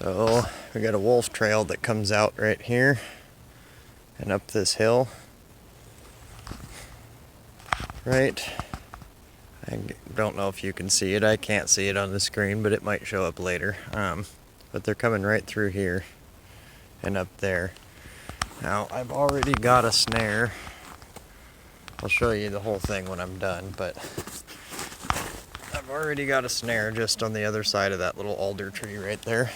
So we got a wolf trail that comes out right here and up this hill. Right. I don't know if you can see it. I can't see it on the screen, but it might show up later. But they're coming right through here and up there. Now I've already got a snare. I'll show you the whole thing when I'm done, but I've already got a snare just on the other side of that little alder tree right there.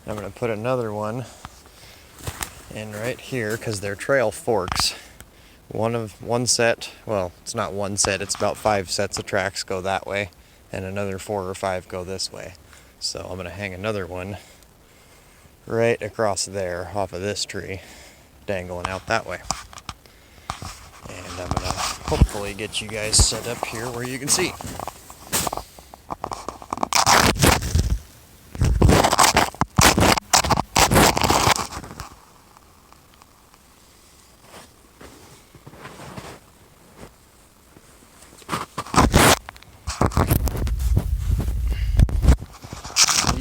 I'm going to put another one in right here because their trail forks. One set, well, it's not one set, it's about 5 sets of tracks go that way, and another 4 or 5 go this way. So I'm going to hang another one right across there off of this tree, dangling out that way. And I'm going to hopefully get you guys set up here where you can see.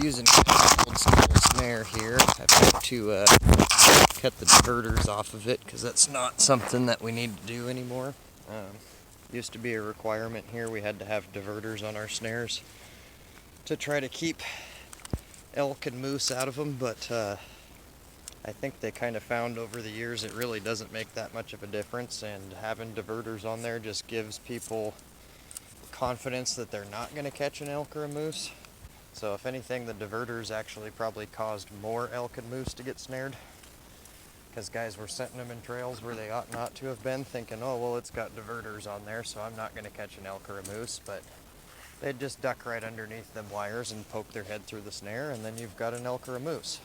Using an old school snare here. I've got to cut the diverters off of it because that's not something that we need to do anymore. Used to be a requirement here. We had to have diverters on our snares to try to keep elk and moose out of them, but I think they kind of found over the years it really doesn't make that much of a difference, and having diverters on there just gives people confidence that they're not going to catch an elk or a moose. So if anything, the diverters actually probably caused more elk and moose to get snared, because guys were setting them in trails where they ought not to have been, thinking, oh, well, it's got diverters on there, so I'm not going to catch an elk or a moose, but they'd just duck right underneath them wires and poke their head through the snare, and then you've got an elk or a moose.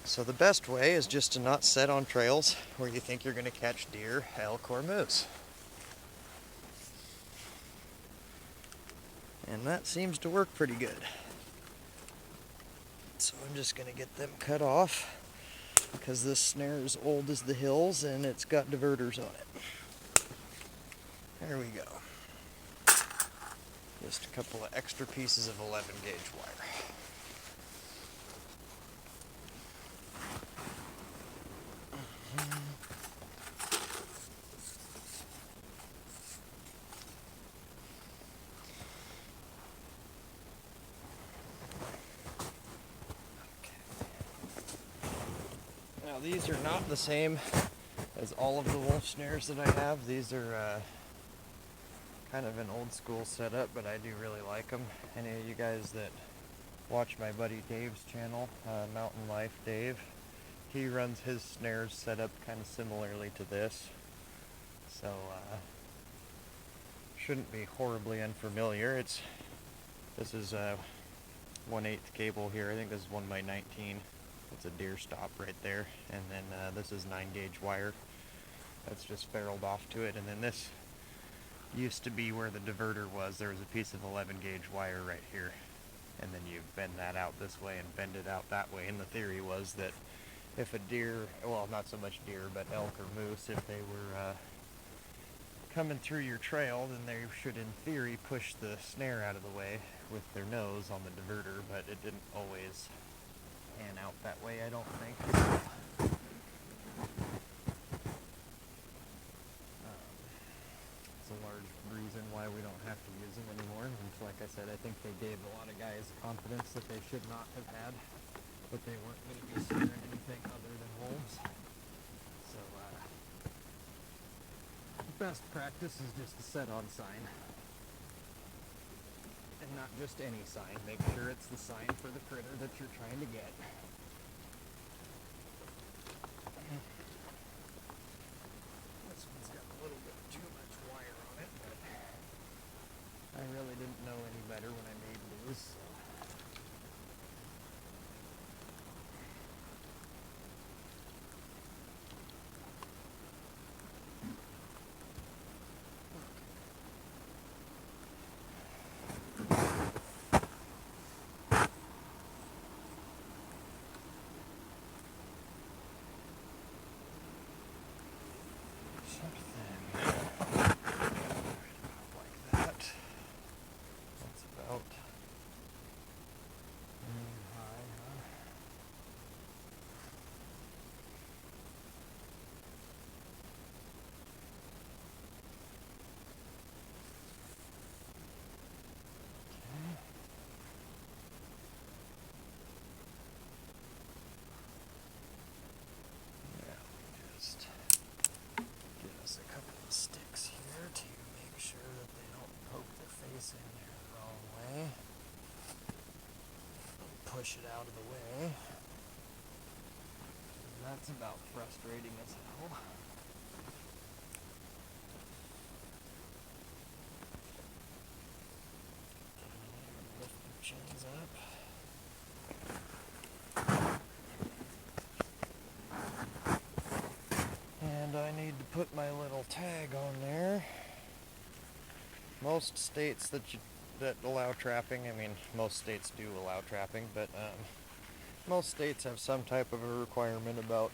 So the best way is just to not set on trails where you think you're going to catch deer, elk, or moose. And that seems to work pretty good. So I'm just going to get them cut off because this snare is old as the hills and it's got diverters on it. There we go. Just a couple of extra pieces of 11 gauge wire. Now these are not the same as all of the wolf snares that I have. These are kind of an old school setup, but I do really like them. Any of you guys that watch my buddy Dave's channel, Mountain Life Dave, he runs his snares set up kind of similarly to this. So shouldn't be horribly unfamiliar. This is 1/8 cable here. I think this is 1x19. It's a deer stop right there, and then this is 9 gauge wire that's just ferruled off to it, and then this used to be where the diverter was. There was a piece of 11 gauge wire right here, and then you bend that out this way and bend it out that way, and the theory was that if a deer, well, not so much deer, but elk or moose, if they were coming through your trail, then they should in theory push the snare out of the way with their nose on the diverter, but it didn't always pan out that way, I don't think. It's a large reason why we don't have to use them anymore. And like I said, I think they gave a lot of guys confidence that they should not have had, but they weren't going to be snaring anything other than wolves. So the best practice is just to set on sign. And not just any sign. Make sure it's the sign for the critter that you're trying to get. This one's got a little bit too much wire on it, but I really didn't know any better when I made these. So. Like that. That's about push it out of the way. That's about frustrating as hell. Lift the chains up. And I need to put my little tag on there. Most states that allow trapping, I mean, most states do allow trapping, but most states have some type of a requirement about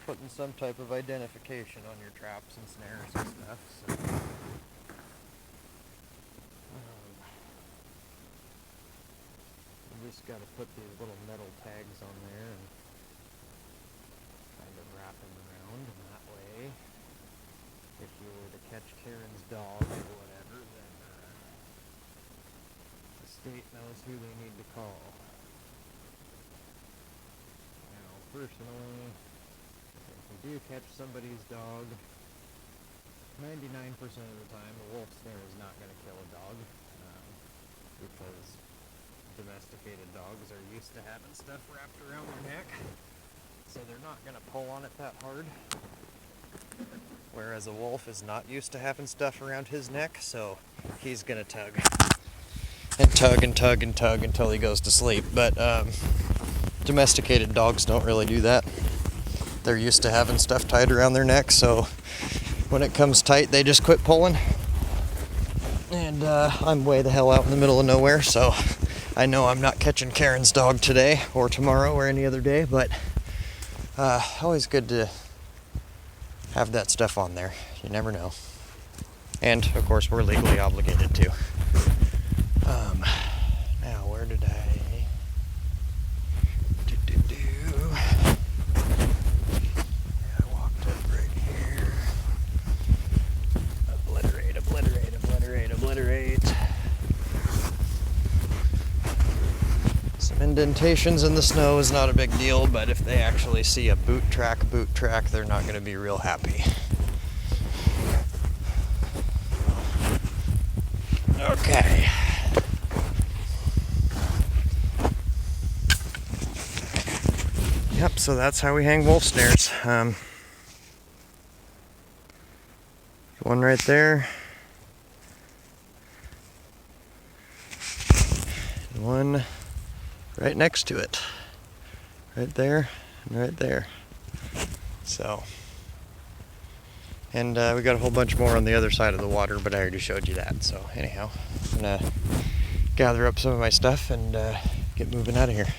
putting some type of identification on your traps and snares and stuff. So, you just got to put these little metal tags on there and kind of wrap them around, and that way, if you were to catch Karen's dog or whatever, then the state knows who they need to call. Now, personally, if you do catch somebody's dog, 99% of the time, a wolf snare is not going to kill a dog, because domesticated dogs are used to having stuff wrapped around their neck, so they're not going to pull on it that hard. Whereas a wolf is not used to having stuff around his neck, so he's going to tug and tug and tug and tug until he goes to sleep. But domesticated dogs don't really do that. They're used to having stuff tied around their neck, so when it comes tight, they just quit pulling. And I'm way the hell out in the middle of nowhere, so I know I'm not catching Karen's dog today or tomorrow or any other day, but always good to have that stuff on there. You never know. And, of course, we're legally obligated to. Now, where did I... I walked up right here. Obliterate, obliterate, obliterate, obliterate. Some indentations in the snow is not a big deal, but if they actually see a boot track, they're not going to be real happy. Okay. Yep, so that's how we hang wolf snares. One right there. And one right next to it. Right there and right there. So, and we got a whole bunch more on the other side of the water, but I already showed you that. So anyhow, I'm gonna gather up some of my stuff and get moving out of here.